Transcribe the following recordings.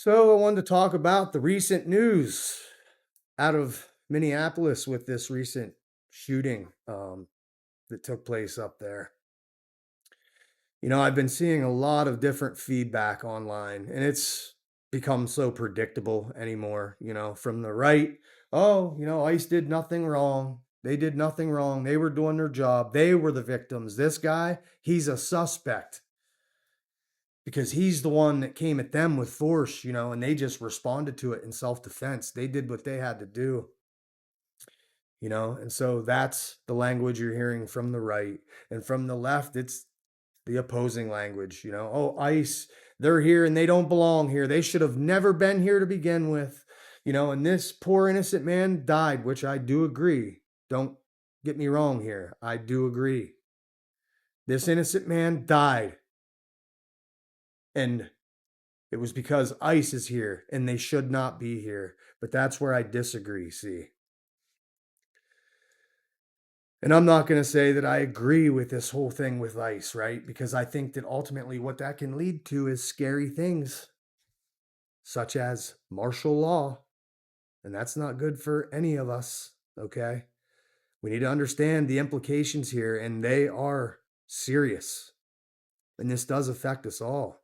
So I wanted to talk about the recent news out of Minneapolis with this recent shooting that took place up there. I've been seeing a lot of different feedback online, and it's become so predictable anymore. From the right, oh, ICE did nothing wrong. They did nothing wrong. They were doing their job. They were the victims. This guy, he's a suspect because he's the one that came at them with force, and they just responded to it in self-defense. They did what they had to do, and so that's the language you're hearing from the right. And from the left, it's the opposing language, oh, ICE, they're here and they don't belong here. They should have never been here to begin with, and this poor innocent man died, which I do agree. Don't get me wrong here. I do agree. This innocent man died. And it was because ICE is here and they should not be here. But that's where I disagree, see. And I'm not going to say that I agree with this whole thing with ICE, right? Because I think that ultimately what that can lead to is scary things, such as martial law. And that's not good for any of us, okay? We need to understand the implications here, and they are serious. And this does affect us all.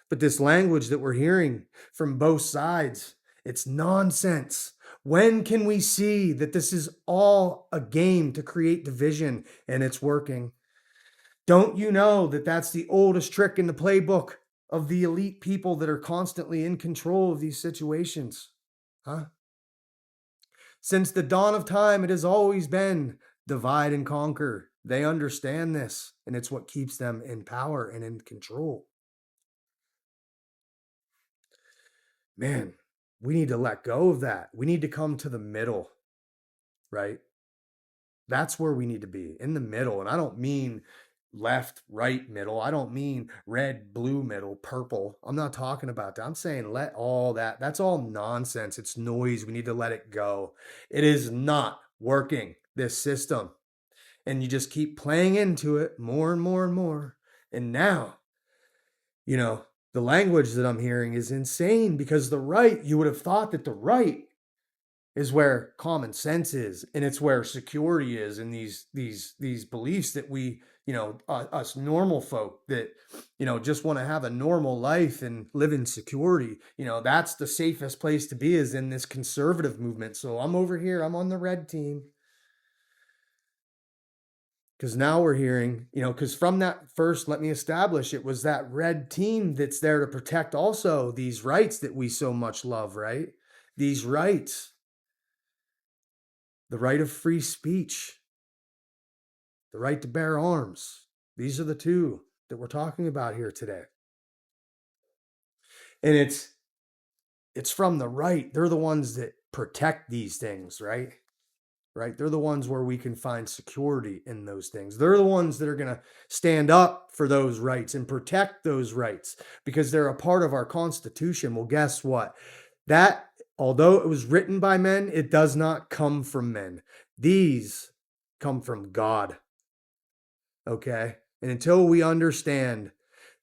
But this language that we're hearing from both sides, it's nonsense. When can we see that this is all a game to create division and it's working? Don't you know that that's the oldest trick in the playbook of the elite people that are constantly in control of these situations? Huh? Since the dawn of time, it has always been divide and conquer. They understand this, and it's what keeps them in power and in control. Man, we need to let go of that. We need to come to the middle, right? That's where we need to be, in the middle. And I don't mean left, right, middle. I don't mean red, blue, middle, purple. I'm not talking about that. I'm saying let all that. That's all nonsense. It's noise. We need to let it go. It is not working, this system. And you just keep playing into it more and more and more. And now, the language that I'm hearing is insane because the right, you would have thought that the right is where common sense is, and it's where security is, and these beliefs that we, us normal folk that, just want to have a normal life and live in security, that's the safest place to be, is in this conservative movement. So I'm over here, I'm on the red team. Because now we're hearing, because from that first, let me establish, it was that red team that's there to protect also these rights that we so much love, right? These rights. The right of free speech. The right to bear arms. These are the two that we're talking about here today. And it's from the right. They're the ones that protect these things, right? Right? They're the ones where we can find security in those things. They're the ones that are going to stand up for those rights and protect those rights because they're a part of our Constitution. Well, guess what? That, although it was written by men, it does not come from men. These come from God. Okay? And until we understand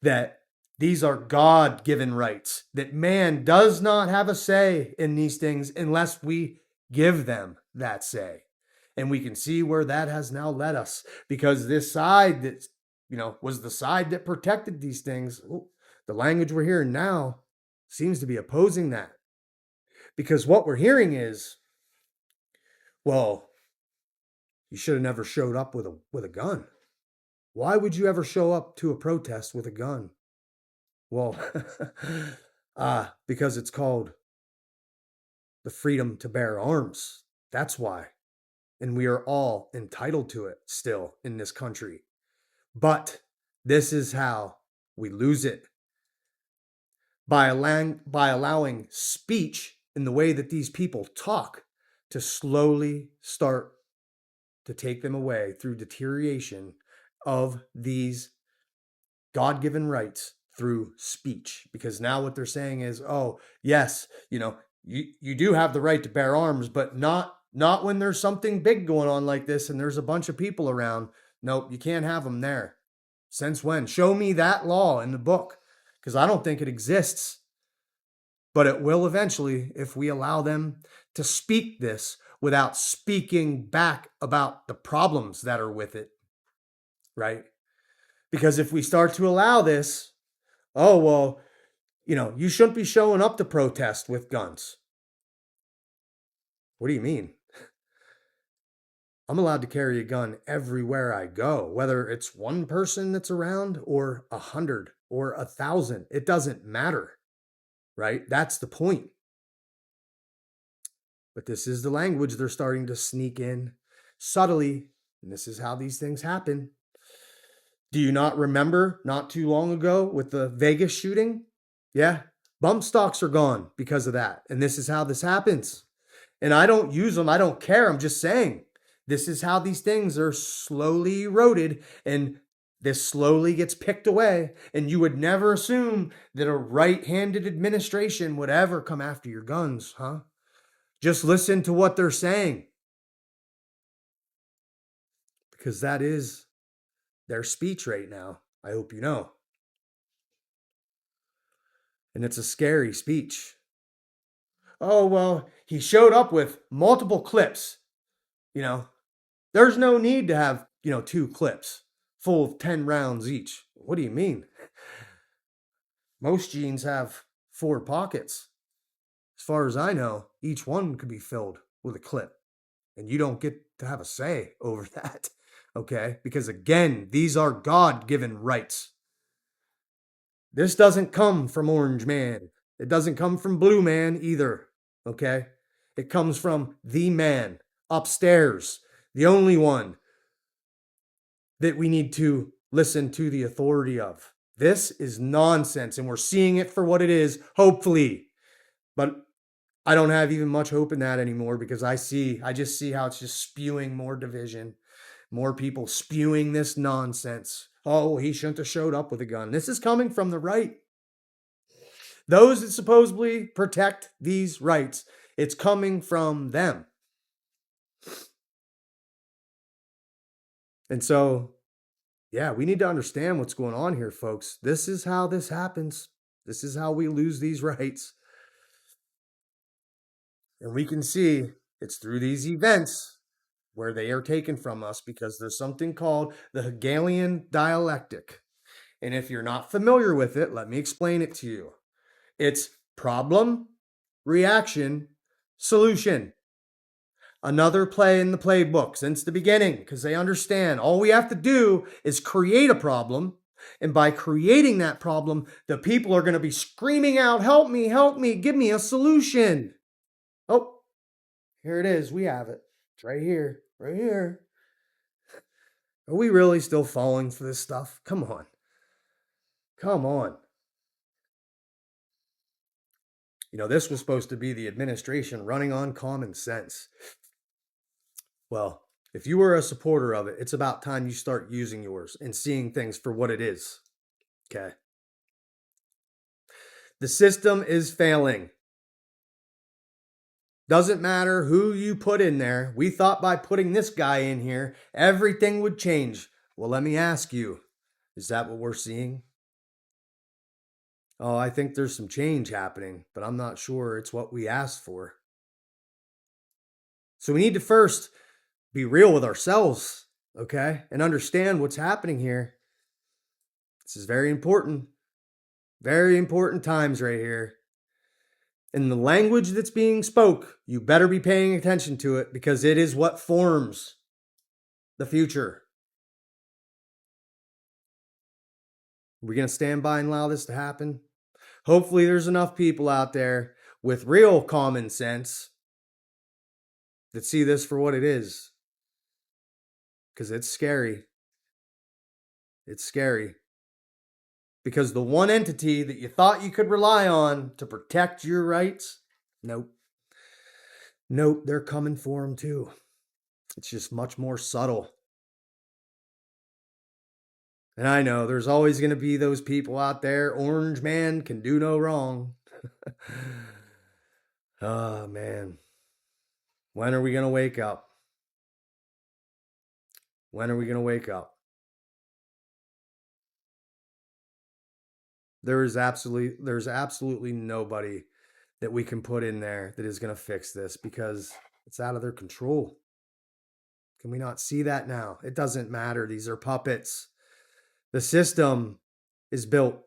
that these are God-given rights, that man does not have a say in these things unless we give them that say. And we can see where that has now led us, because this side that, was the side that protected these things, the language we're hearing now seems to be opposing that. Because what we're hearing is, well, you should have never showed up with a gun. Why would you ever show up to a protest with a gun? Well, because it's called the freedom to bear arms. That's why. And we are all entitled to it still in this country. But this is how we lose it. By allowing speech in the way that these people talk to slowly start to take them away through deterioration of these God-given rights through speech. Because now what they're saying is, oh, yes, you do have the right to bear arms, but not when there's something big going on like this and there's a bunch of people around. Nope, you can't have them there. Since when? Show me that law in the book, because I don't think it exists. But it will eventually if we allow them to speak this without speaking back about the problems that are with it, right? Because if we start to allow this, oh, well, you shouldn't be showing up to protest with guns. What do you mean? I'm allowed to carry a gun everywhere I go, whether it's one person that's around or 100 or 1,000. It doesn't matter, right? That's the point. But this is the language they're starting to sneak in subtly, and this is how these things happen. Do you not remember not too long ago with the Vegas shooting? Yeah, bump stocks are gone because of that. And this is how this happens. And I don't use them. I don't care. I'm just saying this is how these things are slowly eroded and this slowly gets picked away. And you would never assume that a right-handed administration would ever come after your guns, huh? Just listen to what they're saying. Because that is their speech right now. I hope you know. And it's a scary speech. Oh, well, he showed up with multiple clips. There's no need to have, 2 clips full of 10 rounds each. What do you mean? Most jeans have 4 pockets. As far as I know, each one could be filled with a clip. And you don't get to have a say over that, okay? Because again, these are God-given rights. This doesn't come from Orange Man. It doesn't come from Blue Man either, okay? It comes from the man upstairs, the only one that we need to listen to the authority of. This is nonsense, and we're seeing it for what it is, hopefully. But I don't have even much hope in that anymore because I just see how it's just spewing more division, more people spewing this nonsense. Oh, he shouldn't have showed up with a gun. This is coming from the right. Those that supposedly protect these rights, it's coming from them. And so, yeah, we need to understand what's going on here, folks. This is how this happens. This is how we lose these rights. And we can see it's through these events where they are taken from us because there's something called the Hegelian dialectic. And if you're not familiar with it, let me explain it to you. It's problem, reaction, solution. Another play in the playbook since the beginning because they understand all we have to do is create a problem. And by creating that problem, the people are going to be screaming out, help me, give me a solution. Oh, here it is. We have it. It's right here, right here. Are we really still falling for this stuff? Come on. Come on. This was supposed to be the administration running on common sense. Well, if you were a supporter of it, it's about time you start using yours and seeing things for what it is. Okay. The system is failing. Doesn't matter who you put in there. We thought by putting this guy in here, everything would change. Well, let me ask you, is that what we're seeing? Oh, I think there's some change happening, but I'm not sure it's what we asked for. So we need to first be real with ourselves, okay? And understand what's happening here. This is very important. Very important times right here. And the language that's being spoke, you better be paying attention to it because it is what forms the future. Are we going to stand by and allow this to happen? Hopefully there's enough people out there with real common sense that see this for what it is. Because it's scary. It's scary. Because the one entity that you thought you could rely on to protect your rights, nope. Nope, they're coming for them too. It's just much more subtle. And I know there's always going to be those people out there. Orange man can do no wrong. Oh, man. When are we going to wake up? When are we going to wake up? There's absolutely nobody that we can put in there that is going to fix this, because it's out of their control. Can we not see that now? It doesn't matter. These are puppets. The system is built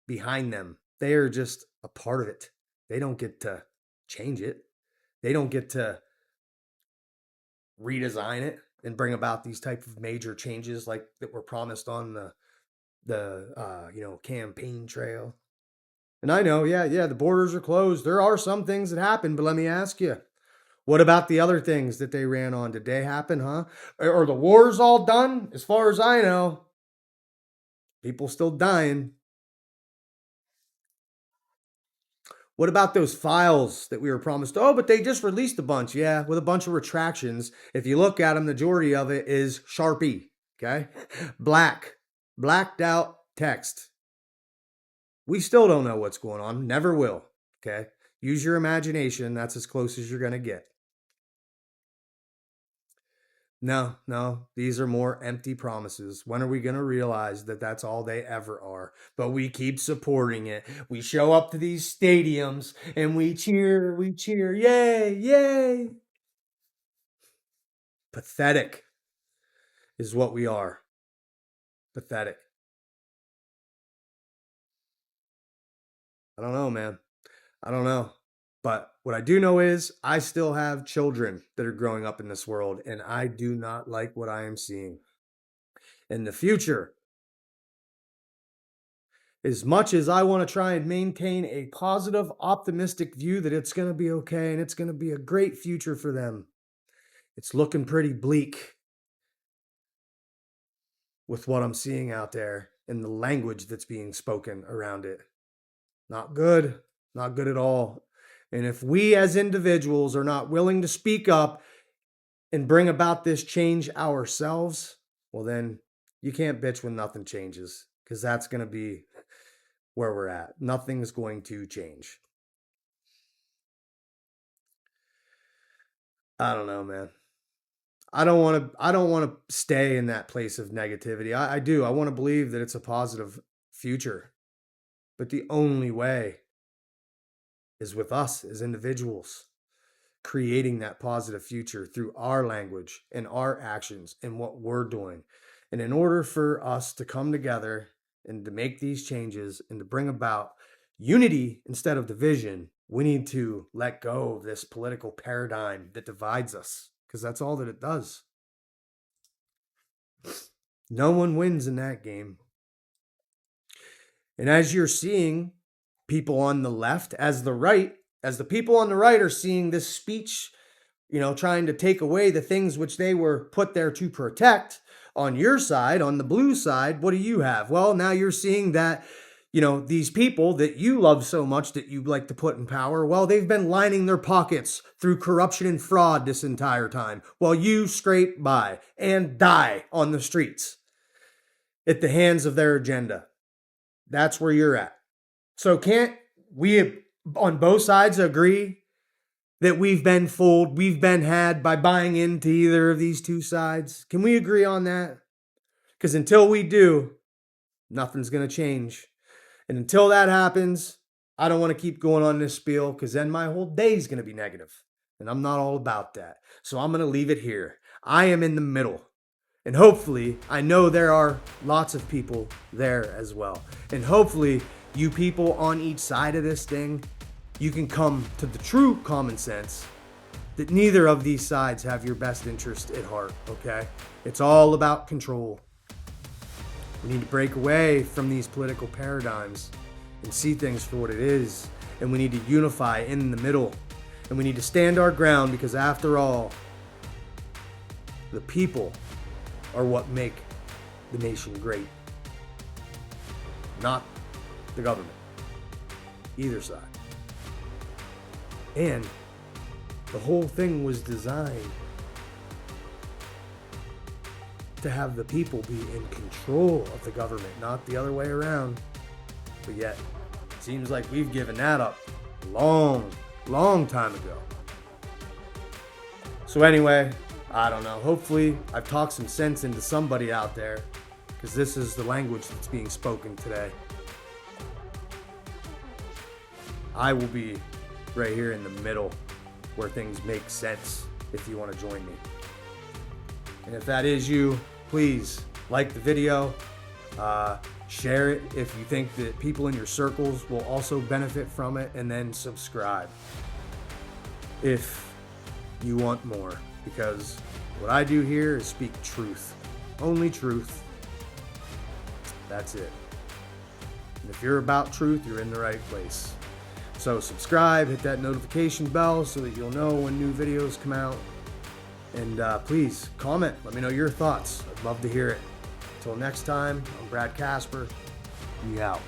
behind them. They are just a part of it. They don't get to change it. They don't get to redesign it and bring about these type of major changes like that were promised on the campaign trail. And I know, yeah, the borders are closed. There are some things that happen, but let me ask you, what about the other things that they ran on? Did they happen, huh? Or the war's all done? As far as I know, people still dying. What about those files that we were promised? Oh, but they just released a bunch. Yeah, with a bunch of retractions. If you look at them, the majority of it is Sharpie, okay? Blacked out text. We still don't know what's going on. Never will, okay? Use your imagination. That's as close as you're going to get. No, these are more empty promises. When are we going to realize that that's all they ever are? But we keep supporting it. We show up to these stadiums and we cheer, yay, yay. Pathetic is what we are. Pathetic. I don't know, man. I don't know. But what I do know is I still have children that are growing up in this world, and I do not like what I am seeing. In the future, as much as I want to try and maintain a positive, optimistic view that it's going to be okay and it's going to be a great future for them, it's looking pretty bleak with what I'm seeing out there and the language that's being spoken around it. Not good. Not good at all. And if we as individuals are not willing to speak up and bring about this change ourselves, well, then you can't bitch when nothing changes, because that's going to be where we're at. Nothing's going to change. I don't know, man. I don't want to stay in that place of negativity. I do. I want to believe that it's a positive future. But the only way is with us as individuals, creating that positive future through our language and our actions and what we're doing. And in order for us to come together and to make these changes and to bring about unity instead of division, we need to let go of this political paradigm that divides us, because that's all that it does. No one wins in that game. And as you're seeing people on the left, as the people on the right are seeing this speech, trying to take away the things which they were put there to protect, on your side, on the blue side, what do you have? Well, now you're seeing that, these people that you love so much that you like to put in power, well, they've been lining their pockets through corruption and fraud this entire time, while you scrape by and die on the streets at the hands of their agenda. That's where you're at. So can't we on both sides agree that we've been fooled, we've been had by buying into either of these two sides? Can we agree on that? Because until we do, nothing's going to change. And until that happens, I don't want to keep going on this spiel, because then my whole day is going to be negative. And I'm not all about that. So I'm going to leave it here. I am in the middle. And hopefully, I know there are lots of people there as well. And hopefully, you people on each side of this thing, you can come to the true common sense that neither of these sides have your best interest at heart, okay? It's all about control. We need to break away from these political paradigms and see things for what it is. And we need to unify in the middle. And we need to stand our ground, because after all, the people are what make the nation great, not the government, either side. And the whole thing was designed to have the people be in control of the government, not the other way around. But yet, it seems like we've given that up a long time ago. So anyway, I don't know. Hopefully, I've talked some sense into somebody out there, because this is the language that's being spoken today. I will be right here in the middle where things make sense if you want to join me. And if that is you, please like the video, share it if you think that people in your circles will also benefit from it, and then subscribe if you want more, because what I do here is speak truth, only truth. That's it. And if you're about truth, you're in the right place. So subscribe, hit that notification bell so that you'll know when new videos come out. And please comment, let me know your thoughts. I'd love to hear it. Until next time, I'm Brad Casper. Be out.